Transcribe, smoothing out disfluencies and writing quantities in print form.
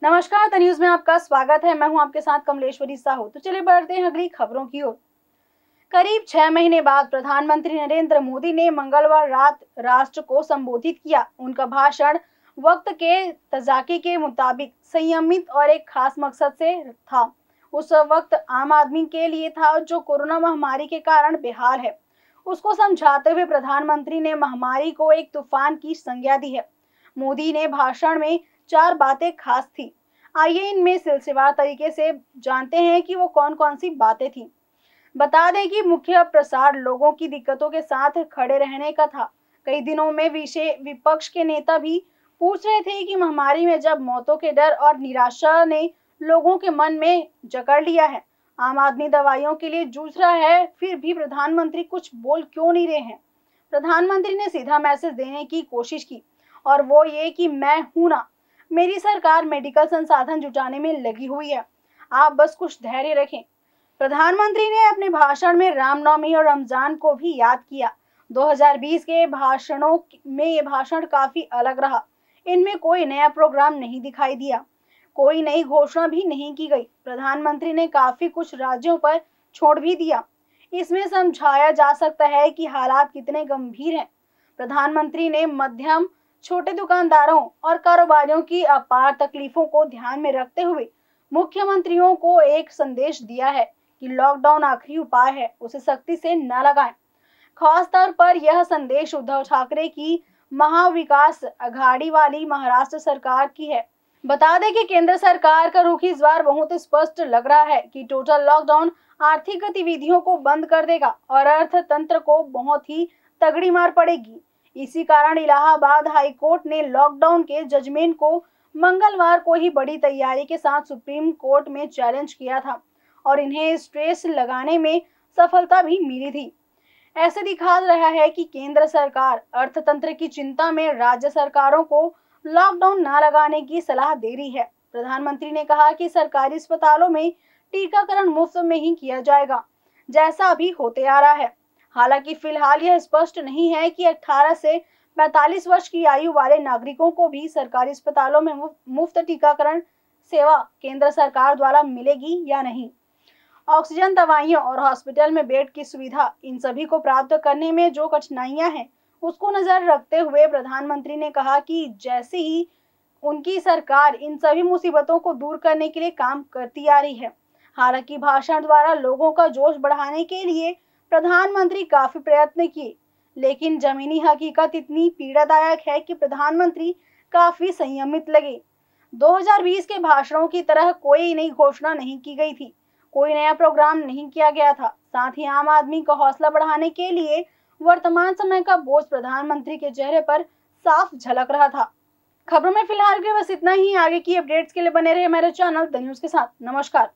नमस्कार, the news में आपका स्वागत है। मैं हूं आपके साथ कमलेश्वरी साहू। तो चलिए बढ़ते हैं अगली खबरों की ओर। करीब 6 महीने बाद प्रधानमंत्री नरेंद्र मोदी ने मंगलवार रात राष्ट्र को संबोधित किया। उनका भाषण वक्त के तजाके के मुताबिक संयमित और एक खास मकसद से था। उस वक्त आम आदमी के लिए था जो कोरोना महामारी के कारण बेहाल है। उसको समझाते हुए प्रधानमंत्री ने महामारी को एक तूफान की संज्ञा दी है। मोदी ने भाषण में 4 बातें खास थी। आइए इनमें सिलसिलेवार तरीके से जानते हैं कि वो कौन कौन सी बातें थी। बता दें कि मुख्य प्रसार लोगों की दिक्कतों के साथ खड़े रहने का था। कई दिनों में विपक्ष के नेता भी पूछ रहे थे कि महामारी में जब मौतों के डर और निराशा ने लोगों के मन में जकड़ लिया है, आम आदमी दवाइयों के लिए जूझ रहा है, फिर भी प्रधानमंत्री कुछ बोल क्यों नहीं रहे हैं। प्रधानमंत्री ने सीधा मैसेज देने की कोशिश की और वो ये कि मैं हूं ना, मेरी सरकार मेडिकल संसाधन जुटाने में लगी हुई है, आप बस कुछ धैर्य रखें। प्रधानमंत्री ने अपने भाषण में रामनवमी और रमजान को भी याद किया। 2020 के भाषणों में ये भाषण काफी अलग रहा। इनमें कोई नया प्रोग्राम नहीं दिखाई दिया, कोई नई घोषणा भी नहीं की गई। प्रधानमंत्री ने काफी कुछ राज्यों पर छोड़ भी दिया। इसमें समझाया जा सकता है कि हालात कितने गंभीर हैं। प्रधानमंत्री ने मध्यम छोटे दुकानदारों और कारोबारियों की अपार तकलीफों को ध्यान में रखते हुए मुख्यमंत्रियों को एक संदेश दिया है कि लॉकडाउन आखिरी उपाय है, उसे सख्ती से न लगाएं। खास तौर पर यह संदेश उद्धव ठाकरे की महाविकास अघाड़ी वाली महाराष्ट्र सरकार की है। बता दें कि केंद्र सरकार का रुख इस बार बहुत स्पष्ट लग रहा है कि टोटल लॉकडाउन आर्थिक गतिविधियों को बंद कर देगा और अर्थतंत्र को बहुत ही तगड़ी मार पड़ेगी। इसी कारण इलाहाबाद हाई कोर्ट ने लॉकडाउन के जजमेंट को मंगलवार को ही बड़ी तैयारी के साथ सुप्रीम कोर्ट में चैलेंज किया था और इन्हें स्ट्रेस लगाने में सफलता भी मिली थी। ऐसे दिखा रहा है कि केंद्र सरकार अर्थतंत्र की चिंता में राज्य सरकारों को लॉकडाउन न लगाने की सलाह दे रही है। प्रधानमंत्री ने कहा कि सरकारी अस्पतालों में टीकाकरण मुफ्त में ही किया जाएगा, जैसा अभी होते आ रहा है। हालांकि फिलहाल यह स्पष्ट नहीं है कि 18 से 45 वर्ष की आयु वाले नागरिकों को भी सरकारी अस्पतालों में मुफ्त टीकाकरण सेवा केंद्र सरकार द्वारा मिलेगी या नहीं। ऑक्सीजन, दवाइयों और हॉस्पिटल में बेड की सुविधा, इन सभी को प्राप्त करने में जो कठिनाइयां हैं, उसको नजर रखते हुए प्रधानमंत्री ने कहा कि जैसे ही उनकी सरकार इन सभी मुसीबतों को दूर करने के लिए काम करती आ रही है। हालांकि भाषण द्वारा लोगों का जोश बढ़ाने के लिए प्रधानमंत्री काफी प्रयत्न किए, लेकिन जमीनी हकीकत इतनी पीड़ादायक है कि प्रधानमंत्री काफी संयमित लगे। 2020 के भाषणों की तरह कोई नई घोषणा नहीं की गई थी, कोई नया प्रोग्राम नहीं किया गया था। साथ ही आम आदमी का हौसला बढ़ाने के लिए वर्तमान समय का बोझ प्रधानमंत्री के चेहरे पर साफ झलक रहा था। खबरों में फिलहाल के बस इतना ही। आगे की अपडेट्स के लिए बने रहे हमारे चैनल द न्यूज के साथ। नमस्कार।